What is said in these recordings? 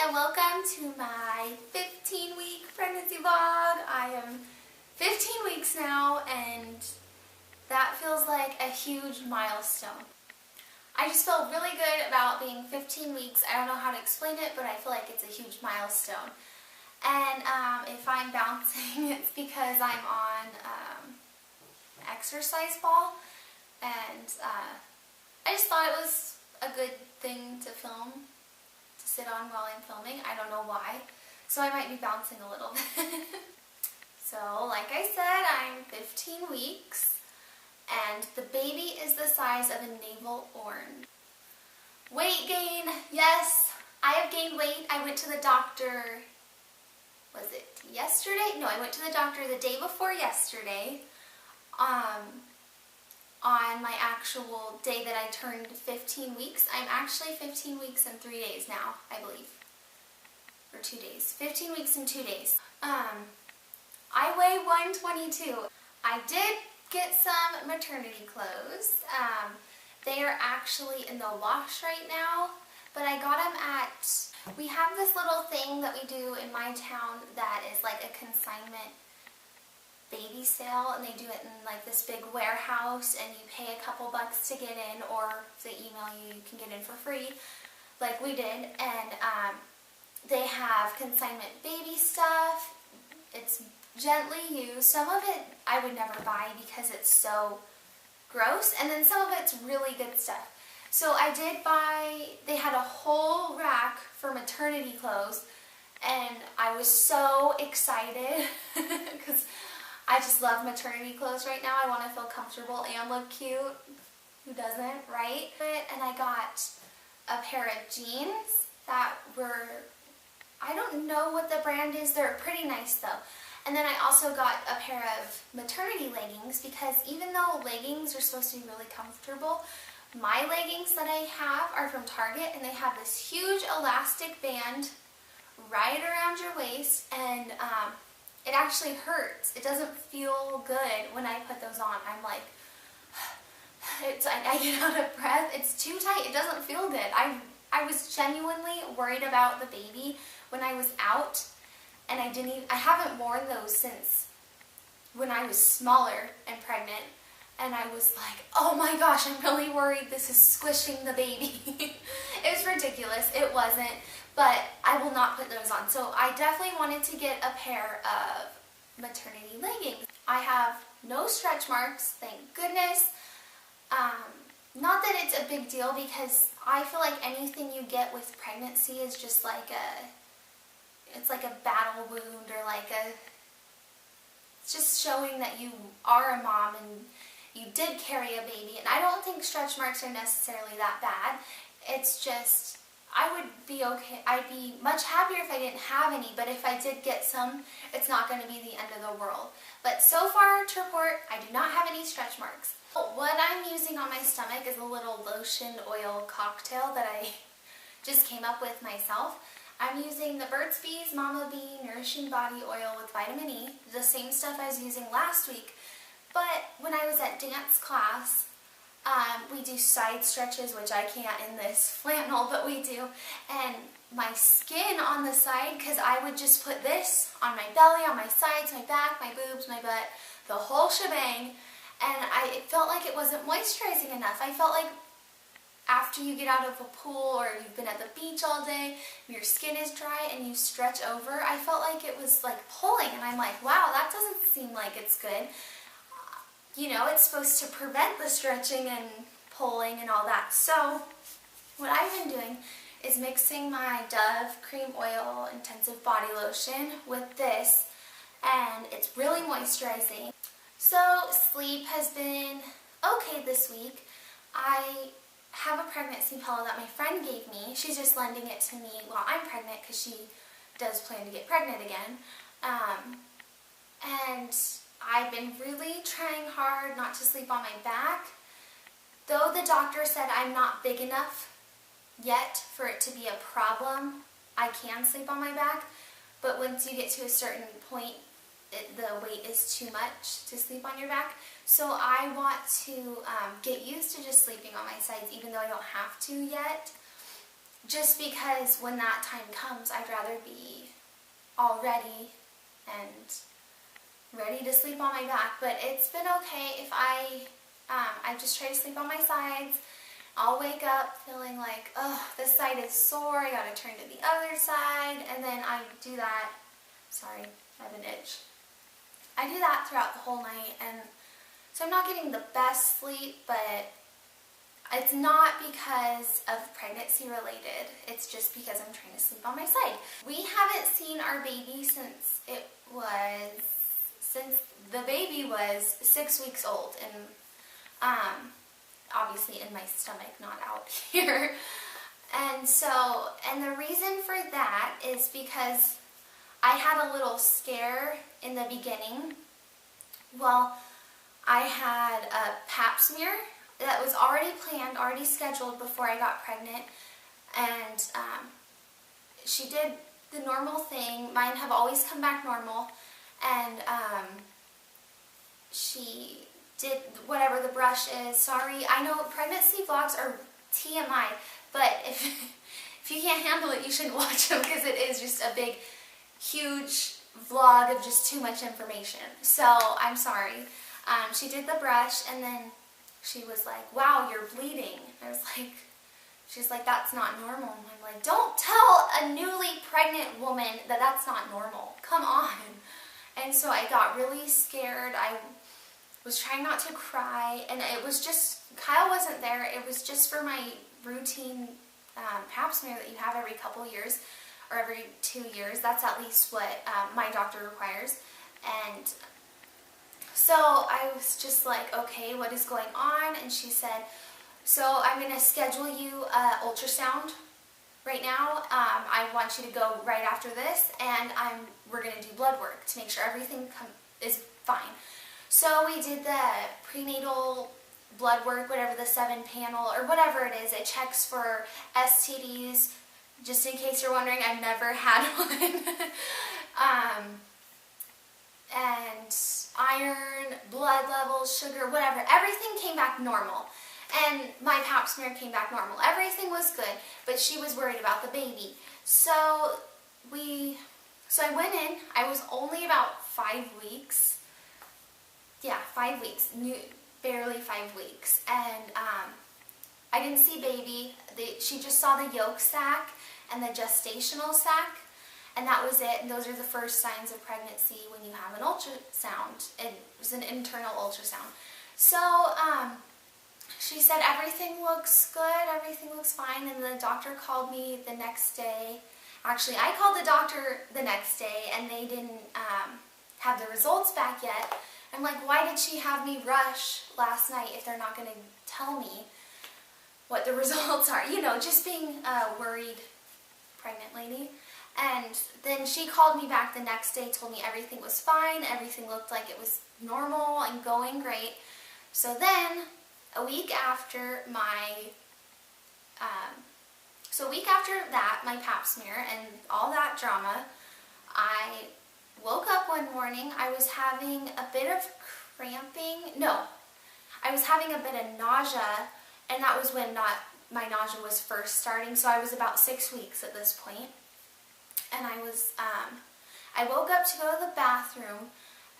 Hi, welcome to my 15-week pregnancy vlog. I am 15 weeks now and that feels like a huge milestone. I just feel really good about being 15 weeks. I don't know how to explain it, but I feel like it's a huge milestone. And if I'm bouncing, it's because I'm on an exercise ball, and I just thought it was a good thing to film, to sit on while I'm filming. I don't know why, so I might be bouncing a little bit. So, like I said, I'm 15 weeks, and the baby is the size of a navel orange. Weight gain, yes, I have gained weight. I went to the doctor, was it yesterday? No, I went to the doctor the day before yesterday, on my actual day that I turned 15 weeks. I'm actually 15 weeks and 3 days now, I believe. Or 2 days. 15 weeks and 2 days. I weigh 122. I did get some maternity clothes. They are actually in the wash right now, but I got them at, we have this little thing that we do in my town that is like a consignment baby sale, and they do it in like this big warehouse, and you pay a couple bucks to get in, or if they email you, you can get in for free, like we did. And they have consignment baby stuff. It's gently used. Some of it I would never buy because it's so gross, and then some of it's really good stuff. So I did buy, they had a whole rack for maternity clothes, and I was so excited because I just love maternity clothes right now. I want to feel comfortable and look cute. Who doesn't, right? And I got a pair of jeans that were, I don't know what the brand is. They're pretty nice though. And then I also got a pair of maternity leggings, because even though leggings are supposed to be really comfortable, my leggings that I have are from Target, and they have this huge elastic band right around your waist, and it actually hurts. It doesn't feel good when I put those on. I'm like, I get out of breath. It's too tight. It doesn't feel good. I was genuinely worried about the baby when I was out, and I haven't worn those since when I was smaller and pregnant, and I was like, oh my gosh, I'm really worried this is squishing the baby. It was ridiculous. It wasn't. But I will not put those on. So I definitely wanted to get a pair of maternity leggings. I have no stretch marks, thank goodness. Not that it's a big deal, because I feel like anything you get with pregnancy is just like it's like a battle wound, or like it's just showing that you are a mom and you did carry a baby. And I don't think stretch marks are necessarily that bad. It's just, I would be okay. I'd be much happier if I didn't have any, but if I did get some, it's not going to be the end of the world. But so far to report, I do not have any stretch marks. What I'm using on my stomach is a little lotion oil cocktail that I just came up with myself. I'm using the Burt's Bees Mama Bee Nourishing Body Oil with vitamin E, the same stuff I was using last week. But when I was at dance class, we do side stretches, which I can't in this flannel, but we do. And my skin on the side, because I would just put this on my belly, on my sides, my back, my boobs, my butt, the whole shebang, and it felt like it wasn't moisturizing enough. I felt like after you get out of a pool or you've been at the beach all day, your skin is dry and you stretch over, I felt like it was like pulling, and I'm like, wow, that doesn't seem like it's good. You know, it's supposed to prevent the stretching and pulling and all that. So what I've been doing is mixing my Dove Cream Oil Intensive Body Lotion with this, and it's really moisturizing. So sleep has been okay this week. I have a pregnancy pillow that my friend gave me. She's just lending it to me while I'm pregnant, because she does plan to get pregnant again. And I've been really trying hard not to sleep on my back. Though the doctor said I'm not big enough yet for it to be a problem, I can sleep on my back. But once you get to a certain point, the weight is too much to sleep on your back. So I want to get used to just sleeping on my sides, even though I don't have to yet. just because when that time comes, I'd rather be all ready and ready to sleep on my back. But it's been okay if I just try to sleep on my sides. I'll wake up feeling like, oh, this side is sore, I gotta turn to the other side, and then I do that, sorry, I have an itch. I do that throughout the whole night, and so I'm not getting the best sleep, but it's not because of pregnancy related, it's just because I'm trying to sleep on my side. We haven't seen our baby since the baby was 6 weeks old, and obviously in my stomach, not out here. And the reason for that is because I had a little scare in the beginning. Well, I had a pap smear that was already planned, already scheduled before I got pregnant, and she did the normal thing. Mine have always come back normal, and she did whatever the brush is. Sorry, I know pregnancy vlogs are TMI, but if you can't handle it, you shouldn't watch them because it is just a big, huge vlog of just too much information. So I'm sorry. She did the brush, and then she was like, "Wow, you're bleeding." I was like, she's like, "That's not normal." And I'm like, don't tell a newly pregnant woman that that's not normal. Come on. And so I got really scared. I was trying not to cry, and it was just, Kyle wasn't there. It was just for my routine pap smear that you have every couple years, or every 2 years. That's at least what my doctor requires. And so I was just like, okay, what is going on? And she said, so I'm going to schedule you an ultrasound right now. I want you to go right after this, and we're going to do blood work to make sure everything is fine. So we did the prenatal blood work, whatever, the 7-panel or whatever it is. It checks for STDs. Just in case you're wondering, I've never had one. And iron, blood levels, sugar, whatever. Everything came back normal. And my pap smear came back normal. Everything was good, but she was worried about the baby. So I went in. I was only about 5 weeks. Yeah, 5 weeks. Barely 5 weeks. And I didn't see baby. She just saw the yolk sac and the gestational sac. And that was it. And those are the first signs of pregnancy when you have an ultrasound. It was an internal ultrasound. So she said everything looks good, everything looks fine. And the doctor called me the next day. Actually, I called the doctor the next day, and they didn't have the results back yet. I'm like, why did she have me rush last night if they're not going to tell me what the results are? You know, just being a worried pregnant lady. And then she called me back the next day, told me everything was fine, everything looked like it was normal and going great. So then, a week after that, my pap smear and all that drama, I woke up one morning. I was having a bit of cramping. No, I was having a bit of nausea, and that was when my nausea was first starting. So I was about 6 weeks at this point. And I woke up to go to the bathroom,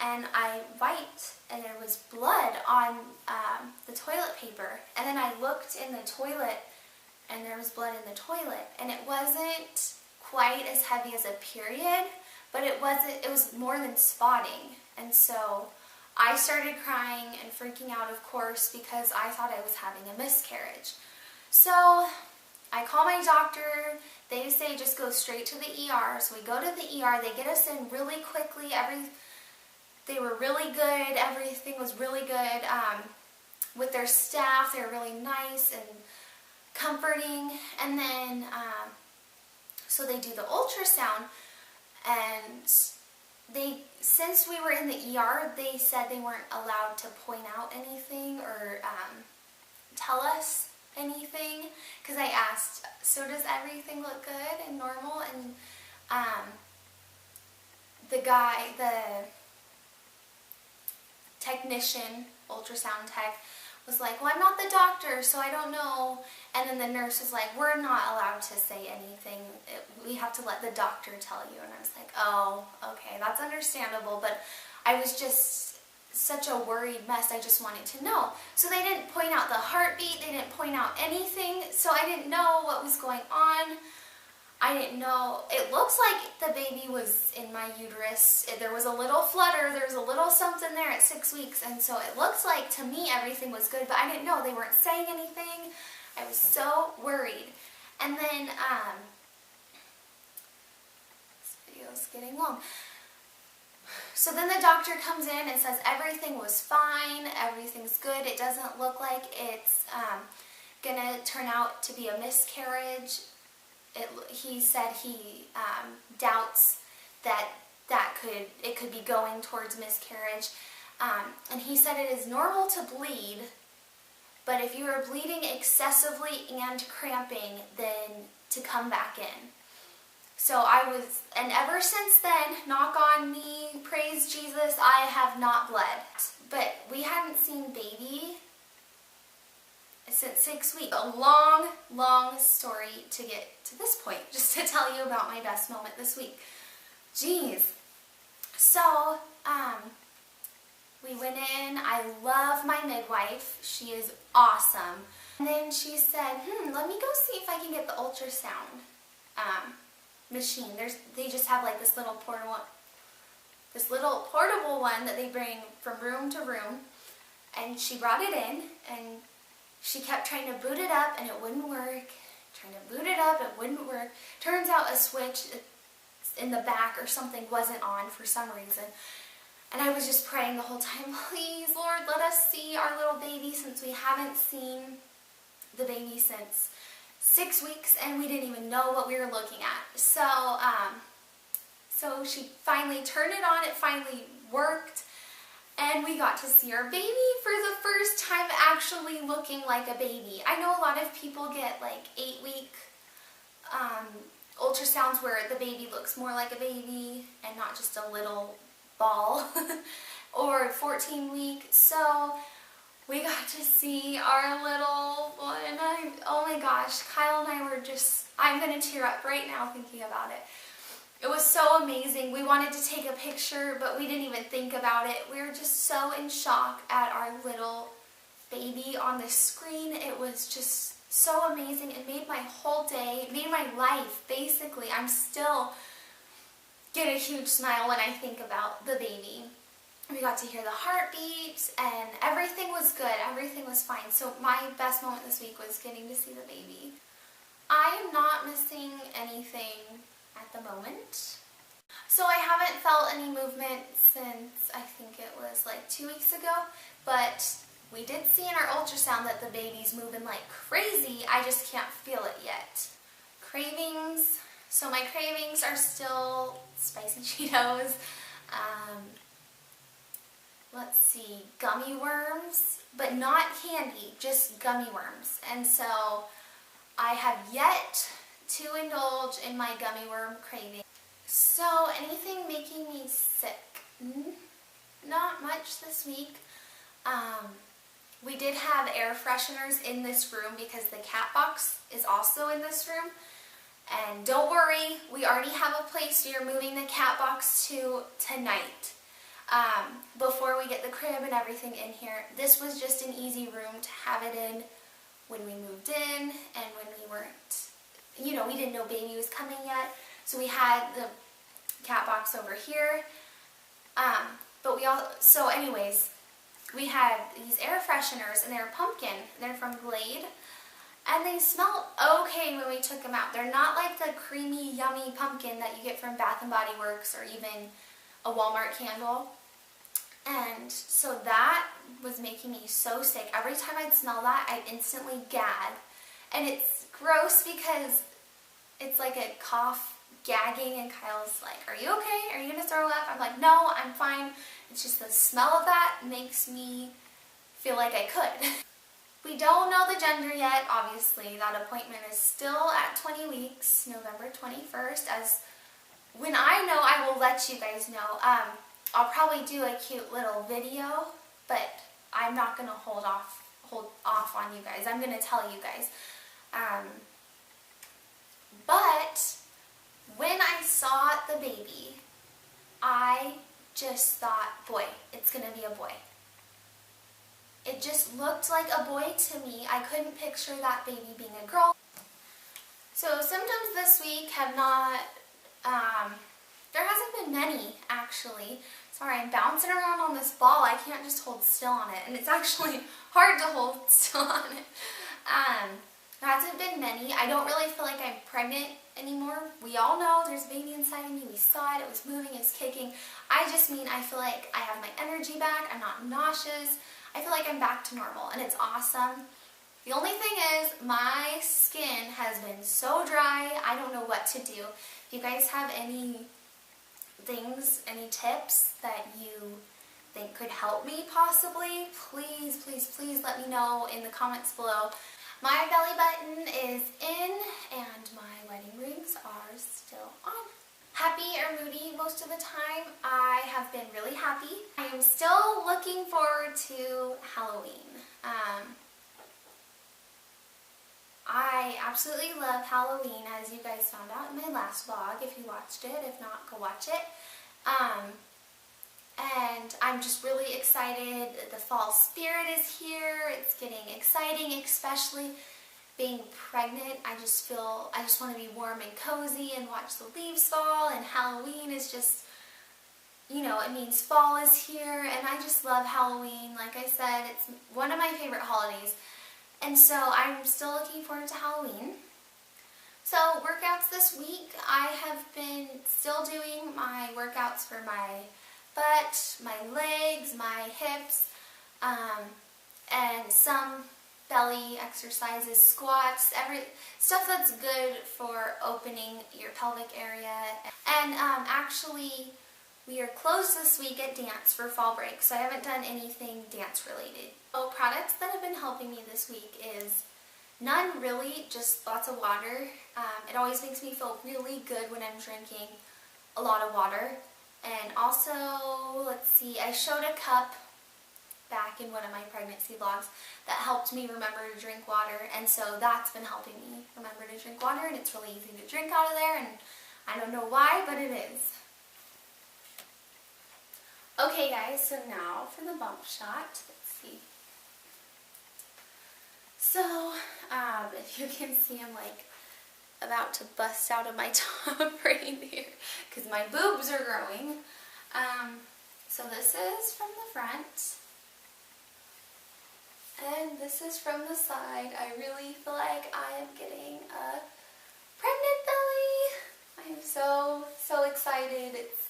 and I wiped, and there was blood on the toilet paper. And then I looked in the toilet, and there was blood in the toilet. And it wasn't quite as heavy as a period, but it was more than spotting. And so I started crying and freaking out, of course, because I thought I was having a miscarriage. So I call my doctor. They say just go straight to the ER. So we go to the ER. They get us in really quickly. They were really good. Everything was really good. With their staff, they were really nice and comforting. And then, so they do the ultrasound. And since we were in the ER, they said they weren't allowed to point out anything or tell us anything, because I asked, so does everything look good and normal? And the technician, ultrasound tech, was like, well, I'm not the doctor, so I don't know. And then the nurse was like, we're not allowed to say anything. We have to let the doctor tell you. And I was like, oh, okay, that's understandable. But I was just such a worried mess. I just wanted to know. So they didn't point out the heartbeat. They didn't point out anything. So I didn't know what was going on. I didn't know. It looks like the baby was in my uterus. There was a little flutter. There was a little something there at 6 weeks. And so it looks like, to me, everything was good. But I didn't know. They weren't saying anything. I was so worried. And then, this video's getting long. So then the doctor comes in and says everything was fine. Everything's good. It doesn't look like it's going to turn out to be a miscarriage. He said he doubts that it could be going towards miscarriage. And he said it is normal to bleed, but if you are bleeding excessively and cramping, then to come back in. So and ever since then, knock on me, praise Jesus, I have not bled. But we hadn't seen baby since 6 weeks. A long, long story to get to this point, just to tell you about my best moment this week. Jeez. So, we went in. I love my midwife. She is awesome. And then she said, let me go see if I can get the ultrasound machine. They just have like this little portable one that they bring from room to room. And she brought it in, and she kept trying to boot it up, and it wouldn't work. Trying to boot it up, it wouldn't work. Turns out a switch in the back or something wasn't on for some reason. And I was just praying the whole time, please, Lord, let us see our little baby, since we haven't seen the baby since 6 weeks, and we didn't even know what we were looking at. So, so she finally turned it on. It finally worked. And we got to see our baby for the first time actually looking like a baby. I know a lot of people get like 8-week ultrasounds where the baby looks more like a baby and not just a little ball, or 14-week. So we got to see our little one. Oh my gosh, Kyle and I were just, I'm going to tear up right now thinking about it. It was so amazing. We wanted to take a picture, but we didn't even think about it. We were just so in shock at our little baby on the screen. It was just so amazing. It made my whole day, it made my life, basically. I'm still get a huge smile when I think about the baby. We got to hear the heartbeat, and everything was good. Everything was fine. So my best moment this week was getting to see the baby. I am not missing anything at the moment. So I haven't felt any movement since I think it was like 2 weeks ago, but we did see in our ultrasound that the baby's moving like crazy. I just can't feel it yet. Cravings. So my cravings are still spicy Cheetos. Let's see, gummy worms, but not candy, just gummy worms. And so I have yet to indulge in my gummy worm craving. So anything making me sick? Not much this week. We did have air fresheners in this room because the cat box is also in this room. And don't worry, we already have a place we are moving the cat box to tonight. Before we get the crib and everything in here. This was just an easy room to have it in when we moved in and when we weren't, you know, we didn't know baby was coming yet. So we had the cat box over here. So anyways, we had these air fresheners, and they're pumpkin. They're from Glade. And they smelled okay when we took them out. They're not like the creamy, yummy pumpkin that you get from Bath & Body Works or even a Walmart candle. And so that was making me so sick. Every time I'd smell that, I'd instantly gag. And it's gross because it's like a cough, gagging, and Kyle's like, are you okay? Are you going to throw up? I'm like, no, I'm fine. It's just the smell of that makes me feel like I could. We don't know the gender yet, obviously. That appointment is still at 20 weeks, November 21st. As when I know, I will let you guys know. I'll probably do a cute little video, but I'm not going to hold hold off on you guys. I'm going to tell you guys. But when I saw the baby, I just thought, boy, it's going to be a boy. It just looked like a boy to me. I couldn't picture that baby being a girl. So symptoms this week have not, there hasn't been many actually. Sorry, I'm bouncing around on this ball. I can't just hold still on it, and it's actually hard to hold still on it. There hasn't been many. I don't really feel like I'm pregnant anymore. We all know there's a baby inside of me. We saw it. It was moving. It was kicking. I just mean I feel like I have my energy back. I'm not nauseous. I feel like I'm back to normal, and it's awesome. The only thing is my skin has been so dry. I don't know what to do. If you guys have any things, any tips that you think could help me possibly, please, please, please let me know in the comments below. My belly button is in and my wedding rings are still on. Happy or moody most of the time. I have been really happy. I am still looking forward to Halloween. I absolutely love Halloween, as you guys found out in my last vlog, if you watched it. If not, go watch it. And I'm just really excited. The fall spirit is here. It's getting exciting, especially being pregnant. I just want to be warm and cozy and watch the leaves fall, and Halloween is just, you know, it means fall is here, and I just love Halloween. Like I said, it's one of my favorite holidays, and so I'm still looking forward to Halloween. So workouts this week, I have been still doing my workouts for my butt, my legs, my hips, and some belly exercises, squats, stuff that's good for opening your pelvic area. And actually, we are closed this week at dance for fall break, so I haven't done anything dance related. So products that have been helping me this week is none really, just lots of water. It always makes me feel really good when I'm drinking a lot of water. And also, let's see, I showed a cup back in one of my pregnancy vlogs that helped me remember to drink water, and so that's been helping me remember to drink water, and it's really easy to drink out of there, and I don't know why, but it is. Okay guys, so now for the bump shot. Let's see. So, if you can see, I'm like about to bust out of my top right here because my boobs are growing. So this is from the front, and this is from the side. I really feel like I am getting a pregnant belly. I'm so excited. It's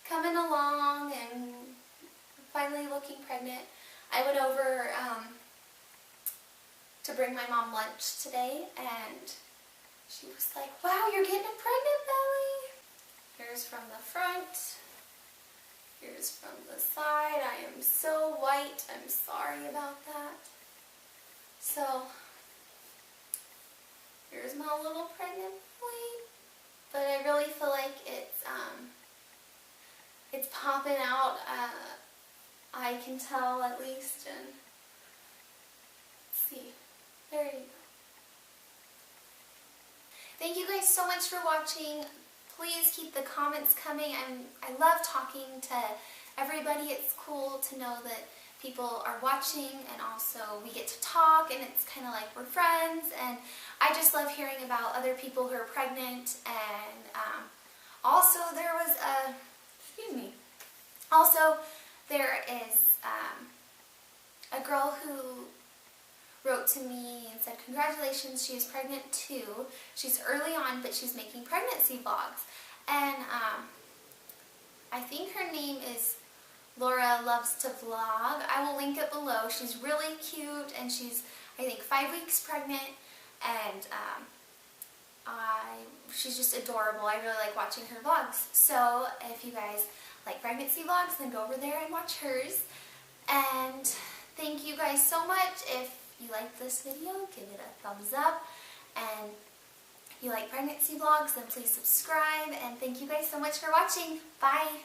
coming along and finally looking pregnant. I went over to bring my mom lunch today, and she was like, wow, you're getting a pregnant belly. Here's from the front. Here's from the side. I am so white. I'm sorry about that. So, here's my little pregnant belly. But I really feel like it's popping out. I can tell at least. And let's see. There you go. Thank you guys so much for watching. Please keep the comments coming. I love talking to everybody. It's cool to know that people are watching, and also we get to talk, and it's kind of like we're friends, and I just love hearing about other people who are pregnant. And also there was there is a girl who wrote to me and said, congratulations, she is pregnant too. She's early on, but she's making pregnancy vlogs. And I think her name is Laura Loves to Vlog. I will link it below. She's really cute, and she's, I think, 5 weeks pregnant, and she's just adorable. I really like watching her vlogs. So if you guys like pregnancy vlogs, then go over there and watch hers. And thank you guys so much. If you like this video, give it a thumbs up, and if you like pregnancy vlogs, then please subscribe, and thank you guys so much for watching. Bye!